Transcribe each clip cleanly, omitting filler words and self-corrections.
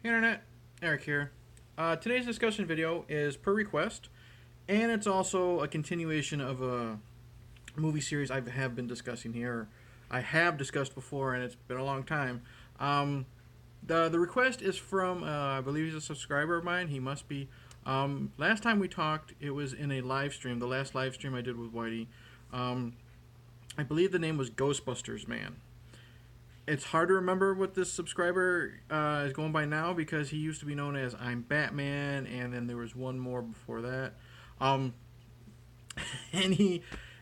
Hey Internet, Eric here. Today's discussion video is per request, and it's also a continuation of a movie series I have been discussing here. I have discussed before, and it's been a long time. The request is from I believe he's a subscriber of mine. He must be. Last time we talked, it was in a live stream. The last live stream I did with Whitey. I believe the name was Ghostbusters Man. It's hard to remember what this subscriber is going by now because he used to be known as I'm Batman, and then there was one more before that. Um, and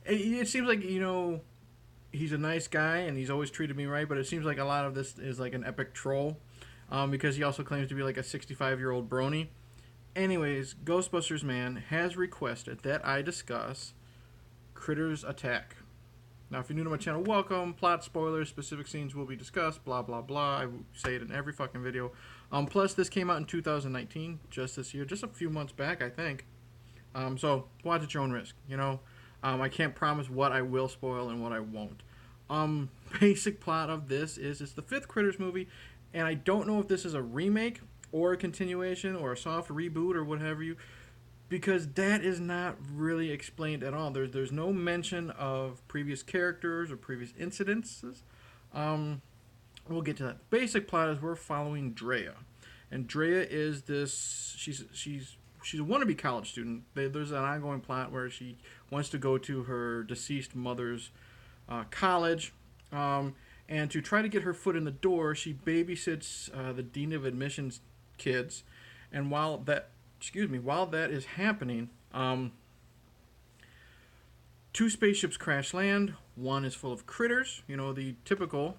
it seems like he's a nice guy and he's always treated me right, but it seems like a lot of this is like an epic troll, because he also claims to be like a 65-year-old brony. Anyways, Ghostbusters Man has requested that I discuss Critters Attack. Now, if you're new to my channel, welcome. Plot spoilers, specific scenes will be discussed, blah, blah, blah. I say it in every fucking video. Plus, this came out in 2019, just this year, just a few months back, I think. So, watch at your own risk, I can't promise what I will spoil and what I won't. Basic plot of this is it's the fifth Critters movie, and I don't know if this is a remake or a continuation or a soft reboot or whatever because that is not really explained at all. There's no mention of previous characters or previous incidences. We'll get to that. Basic plot is we're following Drea, and Drea is this. She's a wannabe college student. There's an ongoing plot where she wants to go to her deceased mother's college. And to try to get her foot in the door, she babysits the dean of admissions kids. And while that is happening, two spaceships crash land. One is full of critters, the typical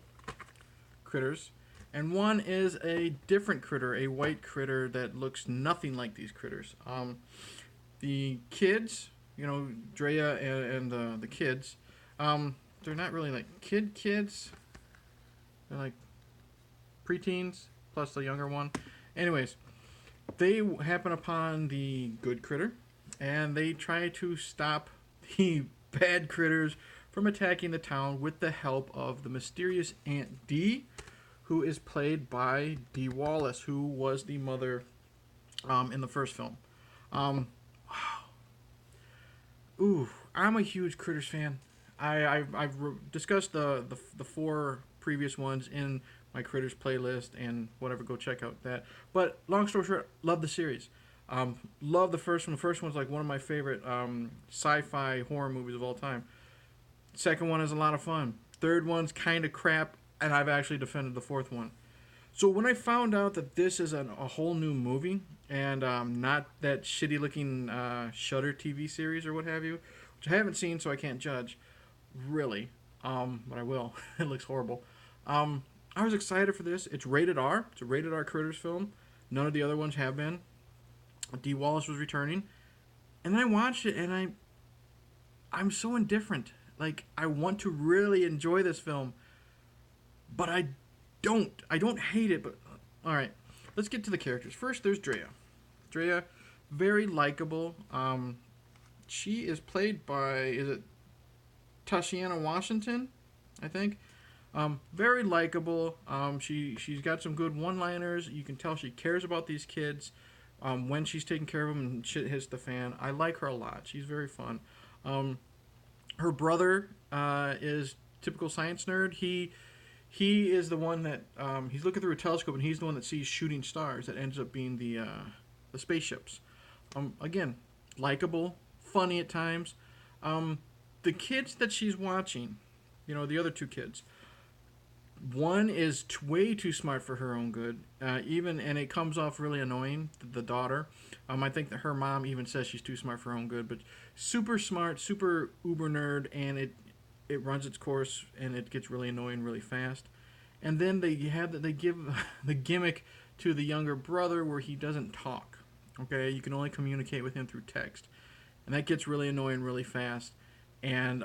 critters, and one is a different critter, a white critter that looks nothing like these critters. The kids, Drea and the kids, they're not really like kids. They're like preteens plus the younger one. Anyways, they happen upon the good critter, and they try to stop the bad critters from attacking the town with the help of the mysterious Aunt Dee, who is played by Dee Wallace, who was the mother in the first film. Ooh, I'm a huge Critters fan. I've discussed the four previous ones in my Critters playlist and whatever. Go check out that. But long story short, love the series. Love the first one. The first one's like one of my favorite sci-fi horror movies of all time. Second one is a lot of fun. Third one's kind of crap, and I've actually defended the fourth one. So when I found out that this is a whole new movie and not that shitty looking Shudder TV series or what have you, which I haven't seen, so I can't judge, really, but I will. It looks horrible. I was excited for this. It's rated R. It's a rated R Critters film. None of the other ones have been. Dee Wallace was returning, and then I watched it, and I'm so indifferent. Like, I want to really enjoy this film, but I don't. I don't hate it, but all right. Let's get to the characters. First, there's Drea. Drea, very likable. She is played by, is it Tashiana Washington, I think. Very likable. She's got some good one-liners. You can tell she cares about these kids when she's taking care of them and shit hits the fan. I like her a lot. She's very fun. Her brother is typical science nerd. He is the one that he's looking through a telescope, and he's the one that sees shooting stars. That ends up being the spaceships. Again, likable, funny at times. The kids that she's watching, the other two kids. One is way too smart for her own good, and it comes off really annoying. The daughter, I think that her mom even says she's too smart for her own good, but super smart, super uber nerd, and it runs its course, and it gets really annoying really fast. And then they give the gimmick to the younger brother where he doesn't talk. Okay, you can only communicate with him through text, and that gets really annoying really fast. And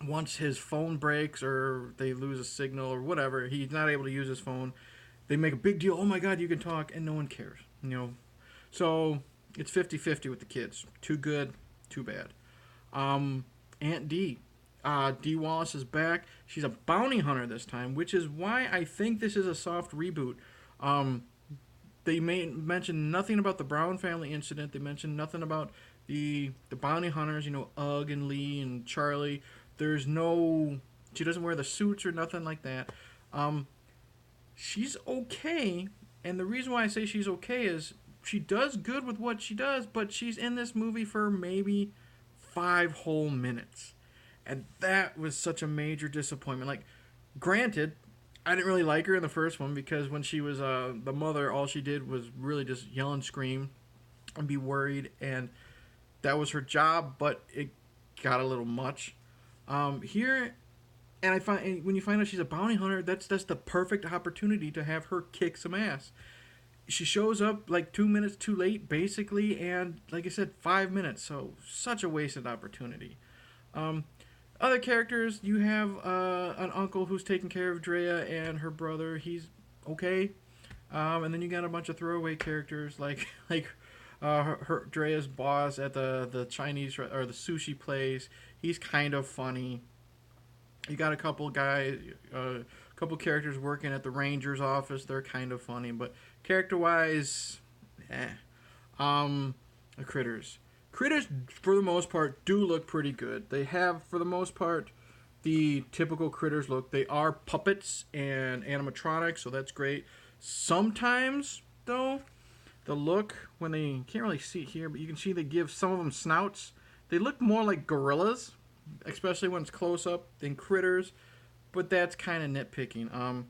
once his phone breaks or they lose a signal or whatever, he's not able to use his phone, they make a big deal. Oh my God, you can talk, and no one cares. So it's 50-50 with the kids. Too good, too bad. Aunt Dee. Dee Wallace is back. She's a bounty hunter this time, which is why I think this is a soft reboot. Um, they mention nothing about the Brown family incident. They mention nothing about the bounty hunters. You know, Ugg and Lee and Charlie. There's no. She doesn't wear the suits or nothing like that. Um, she's okay, and the reason why I say she's okay is she does good with what she does, but she's in this movie for maybe 5 whole minutes, and that was such a major disappointment. Like, granted, I didn't really like her in the first one because when she was the mother, all she did was really just yell and scream and be worried, and that was her job. But it got a little much. Here, and I find when you find out she's a bounty hunter, that's the perfect opportunity to have her kick some ass. She shows up like 2 minutes too late, basically, and like I said, 5 minutes. So such a wasted opportunity. Um, Other characters, you have an uncle who's taking care of Drea and her brother. He's okay. And then you got a bunch of throwaway characters like her Drea's boss at the Chinese or the sushi place. He's kind of funny. You got a couple characters working at the Rangers office. They're kind of funny, but character wise, eh. Um, the critters. Critters, for the most part, do look pretty good. They have, for the most part, the typical critters look. They are puppets and animatronics, so that's great. Sometimes, though, the look, when they can't really see it here, but you can see they give some of them snouts. They look more like gorillas, especially when it's close up, than critters, but that's kind of nitpicking.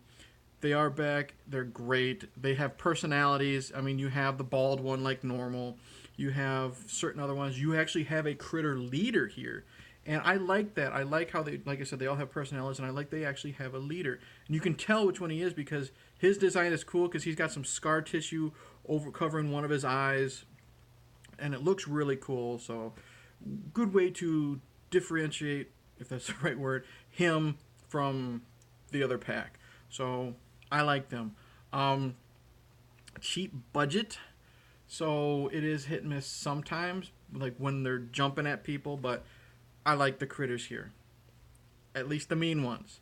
They are back. They're great. They have personalities. I mean, you have the bald one like normal. You have certain other ones. You actually have a critter leader here. And I like that. I like how they, like I said, they all have personalities, and I like they actually have a leader. And you can tell which one he is because his design is cool because he's got some scar tissue over covering one of his eyes, and it looks really cool. So, good way to differentiate, if that's the right word, him from the other pack. So, I like them. Um, Cheap budget, so it is hit and miss sometimes, like when they're jumping at people, but I like the critters here. At least the mean ones.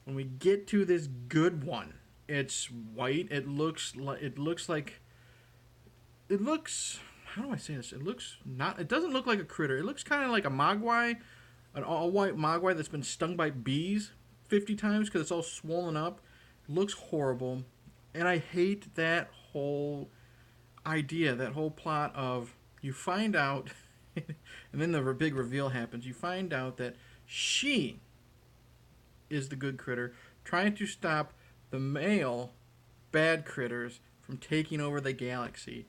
When we get to this good one, it's white. It looks how do I say this? It doesn't look like a critter. It looks kind of like a mogwai, an all white mogwai that's been stung by bees 50 times because it's all swollen up. It looks horrible. And I hate that whole idea, that whole plot of you find out, and then the big reveal happens. You find out that she is the good critter trying to stop the male bad critters from taking over the galaxy.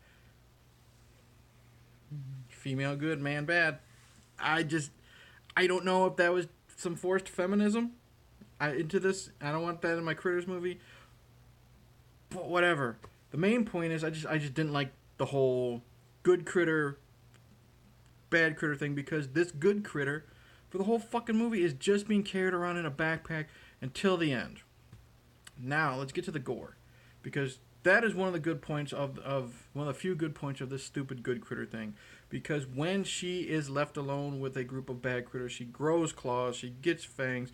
Female good, man bad. I just, I don't know if that was some forced feminism into this. I don't want that in my Critters movie. But whatever. The main point is I just didn't like the whole good critter, bad critter thing because this good critter for the whole fucking movie is just being carried around in a backpack until the end. Now let's get to the gore, because that is one of the good points of one of the few good points of this stupid good critter thing. Because when she is left alone with a group of bad critters, she grows claws, she gets fangs,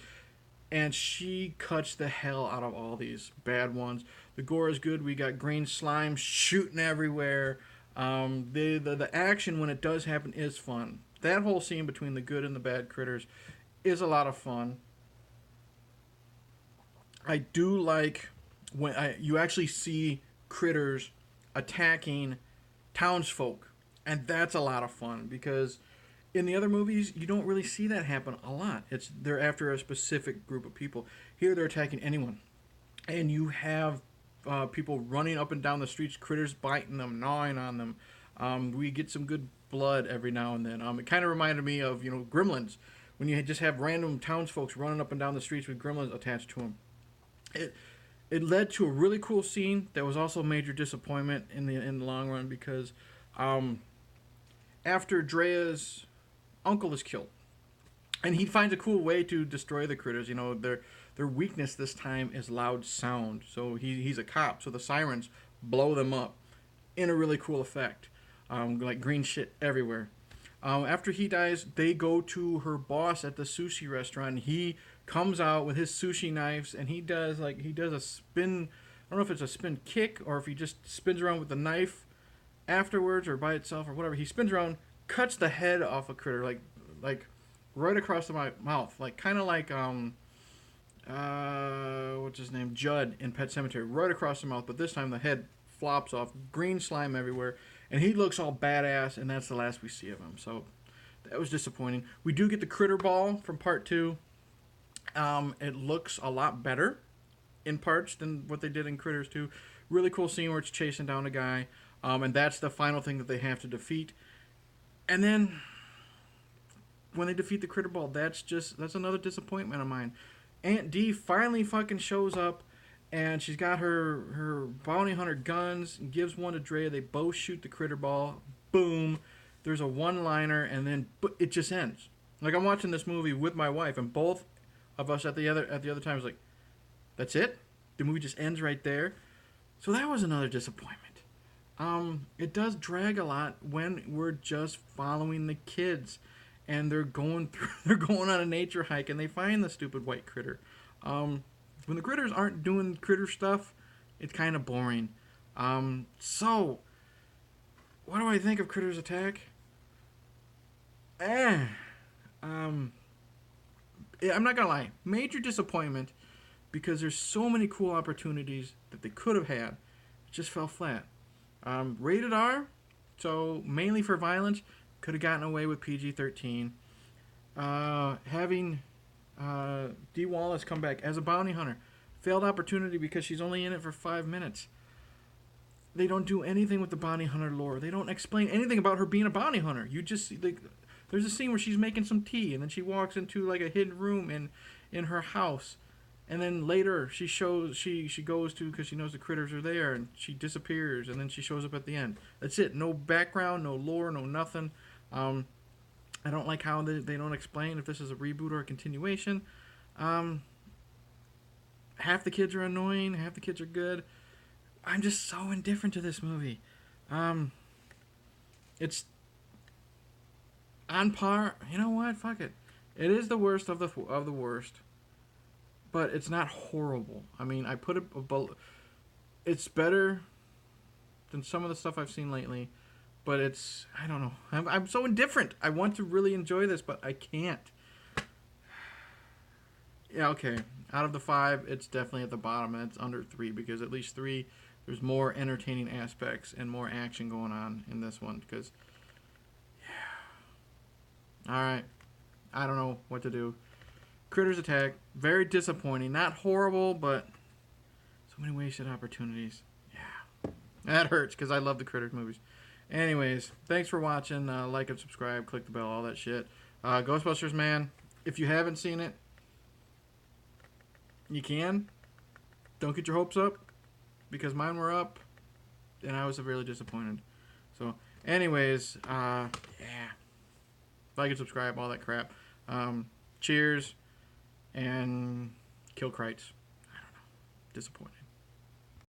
and she cuts the hell out of all these bad ones. The gore is good. We got green slime shooting everywhere. The action when it does happen is fun. That whole scene between the good and the bad critters is a lot of fun. I do like when you actually see critters attacking townsfolk, and that's a lot of fun because in the other movies you don't really see that happen a lot. It's they're after a specific group of people. Here they're attacking anyone, and you have people running up and down the streets, critters biting them, gnawing on them. We get some good blood every now and then. It kind of reminded me of Gremlins, when you just have random townsfolk running up and down the streets with gremlins attached to them. It it led to a really cool scene that was also a major disappointment in the long run because um, after Drea's uncle is killed, and he finds a cool way to destroy the critters. Their weakness this time is loud sound. So he's a cop, so the sirens blow them up in a really cool effect, like green shit everywhere. After he dies, they go to her boss at the sushi restaurant. He comes out with his sushi knives, and he does a spin I don't know if it's a spin kick or if he just spins around with the knife afterwards or by itself or whatever. He spins around, cuts the head off a critter like right across the mouth, like kind of like what's his name, Judd in Pet Cemetery, right across the mouth. But this time the head flops off, green slime everywhere, and he looks all badass. And that's the last we see of him. So that was disappointing. We do get the critter ball from part 2. It looks a lot better in parts than what they did in Critters 2. Really cool scene where it's chasing down a guy. And that's the final thing that they have to defeat. And then when they defeat the critter ball, that's another disappointment of mine. Aunt D finally fucking shows up, and she's got her bounty hunter guns and gives one to Drea. They both shoot the critter ball. Boom. There's a one-liner, and then it just ends. Like, I'm watching this movie with my wife, and both of us at the other time was like, that's it? The movie just ends right there? So that was another disappointment. It does drag a lot when we're just following the kids and they're going on a nature hike and they find the stupid white critter. When the critters aren't doing critter stuff, it's kind of boring. So what do I think of Critters Attack? I'm not gonna lie, major disappointment because there's so many cool opportunities that they could have had. It just fell flat. Rated R, so mainly for violence, could have gotten away with PG-13. Having Dee Wallace come back as a bounty hunter, failed opportunity because she's only in it for 5 minutes. They don't do anything with the bounty hunter lore. They don't explain anything about her being a bounty hunter. You just see, there's a scene where she's making some tea, and then she walks into like a hidden room in her house. And then later she goes to, because she knows the critters are there, and she disappears, and then she shows up at the end. That's it. No background, no lore, no nothing. I don't like how they don't explain if this is a reboot or a continuation. Half the kids are annoying, half the kids are good. I'm just so indifferent to this movie. It's on par. You know what? Fuck it. It is the worst of the worst. But it's not horrible. I mean, I put it above. It's better than some of the stuff I've seen lately, but it's, I don't know. I'm so indifferent. I want to really enjoy this, but I can't. Yeah, okay. Out of the 5, it's definitely at the bottom, and it's under 3 because at least 3, there's more entertaining aspects and more action going on in this one. Because, yeah. All right. I don't know what to do. Critters Attack, very disappointing. Not horrible, but so many wasted opportunities. Yeah. That hurts because I love the Critters movies. Anyways, thanks for watching. Like and subscribe, click the bell, all that shit. Ghostbusters, man, if you haven't seen it, you can. Don't get your hopes up because mine were up and I was severely disappointed. So, anyways, yeah. Like and subscribe, all that crap. Cheers. And kill Kreitz. I don't know. Disappointed.